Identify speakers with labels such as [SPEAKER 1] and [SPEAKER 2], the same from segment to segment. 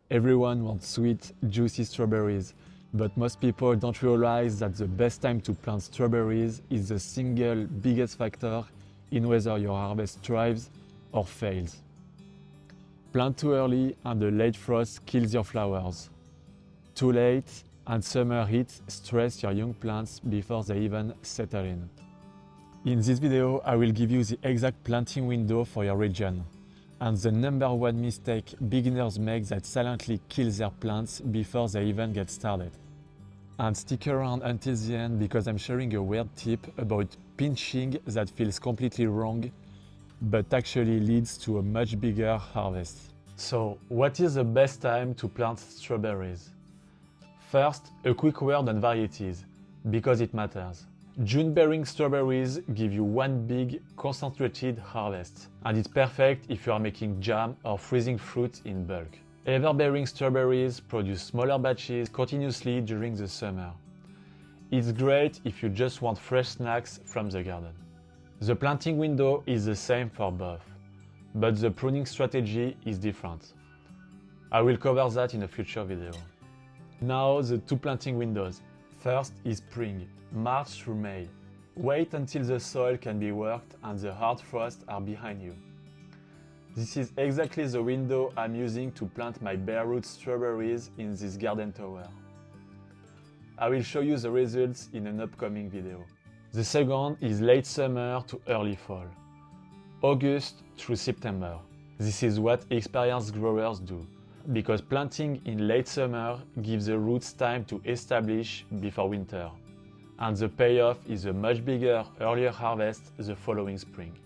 [SPEAKER 1] Everyone wants sweet, juicy strawberries, but most people don't realize that the best time to plant strawberries is the single biggest factor in whether your harvest thrives or fails. Plant too early and the late frost kills your flowers. Too late and summer heat stress your young plants before they even settle in. In this video, I will give you the exact planting window for your region and the number one mistake beginners make that silently kills their plants before they even get started. And stick around until the end because I'm sharing a weird tip about pinching that feels completely wrong but actually leads to a much bigger harvest. So, what is the best time to plant strawberries? First, a quick word on varieties, because it matters. June-bearing strawberries give you one big, concentrated harvest, and it's perfect if you are making jam or freezing fruit in bulk. Ever-bearing strawberries produce smaller batches continuously during the summer. It's great if you just want fresh snacks from the garden. The planting window is the same for both, but the pruning strategy is different. I will cover that in a future video. Now the two planting windows. First is spring, March through May. Wait until the soil can be worked and the hard frosts are behind you. This is exactly the window I'm using to plant my bare root strawberries in this garden tower. I will show you the results in an upcoming video. The second is late summer to early fall, August through September. This is what experienced growers do, because planting in late summer gives the roots time to establish before winter, and the payoff is a much bigger, earlier harvest the following spring.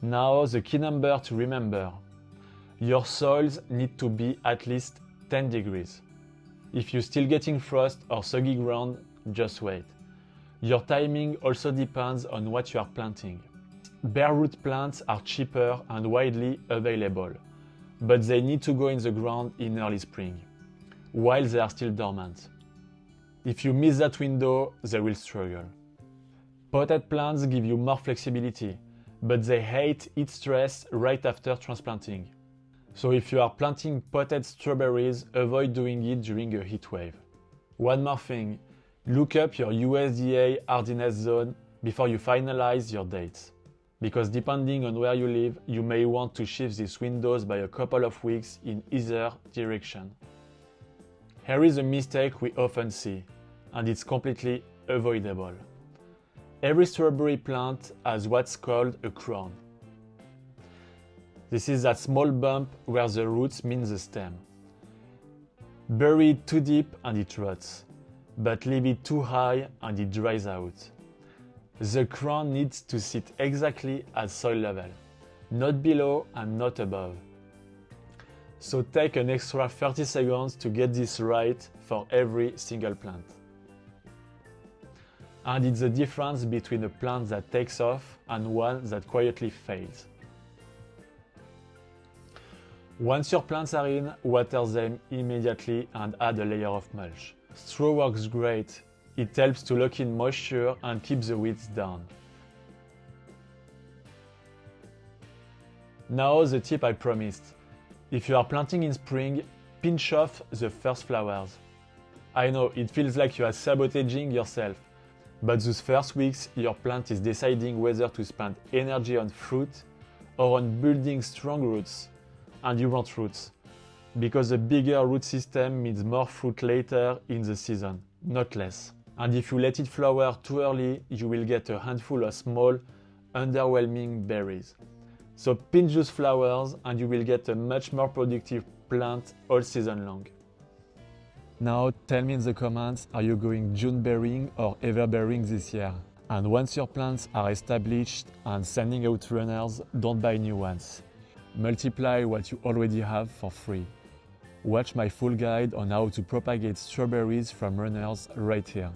[SPEAKER 1] Now the key number to remember. Your soils need to be at least 10 degrees. If you're still getting frost or soggy ground, just wait. Your timing also depends on what you are planting. Bare root plants are cheaper and widely available, but they need to go in the ground in early spring, while they are still dormant. If you miss that window, they will struggle. Potted plants give you more flexibility, but they hate heat stress right after transplanting. So if you are planting potted strawberries, avoid doing it during a heat wave. One more thing, look up your USDA hardiness zone before you finalize your dates, because depending on where you live, you may want to shift these windows by a couple of weeks in either direction. Here is a mistake we often see, and it's completely avoidable. Every strawberry plant has what's called a crown. This is that small bump where the roots meet the stem. Bury it too deep and it rots, but leave it too high and it dries out. The crown needs to sit exactly at soil level, not below and not above. So take an extra 30 seconds to get this right for every single plant. And it's the difference between a plant that takes off and one that quietly fails. Once your plants are in, water them immediately and add a layer of mulch. Straw works great. It helps to lock in moisture and keep the weeds down. Now the tip I promised. If you are planting in spring, pinch off the first flowers. I know it feels like you are sabotaging yourself, but those first weeks your plant is deciding whether to spend energy on fruit or on building strong roots. And you want roots, because a bigger root system means more fruit later in the season, not less. And if you let it flower too early, you will get a handful of small, underwhelming berries. So pinch those flowers and you will get a much more productive plant all season long. Now tell me in the comments, are you going June bearing or ever bearing this year? And once your plants are established and sending out runners, don't buy new ones. Multiply what you already have for free. Watch my full guide on how to propagate strawberries from runners right here.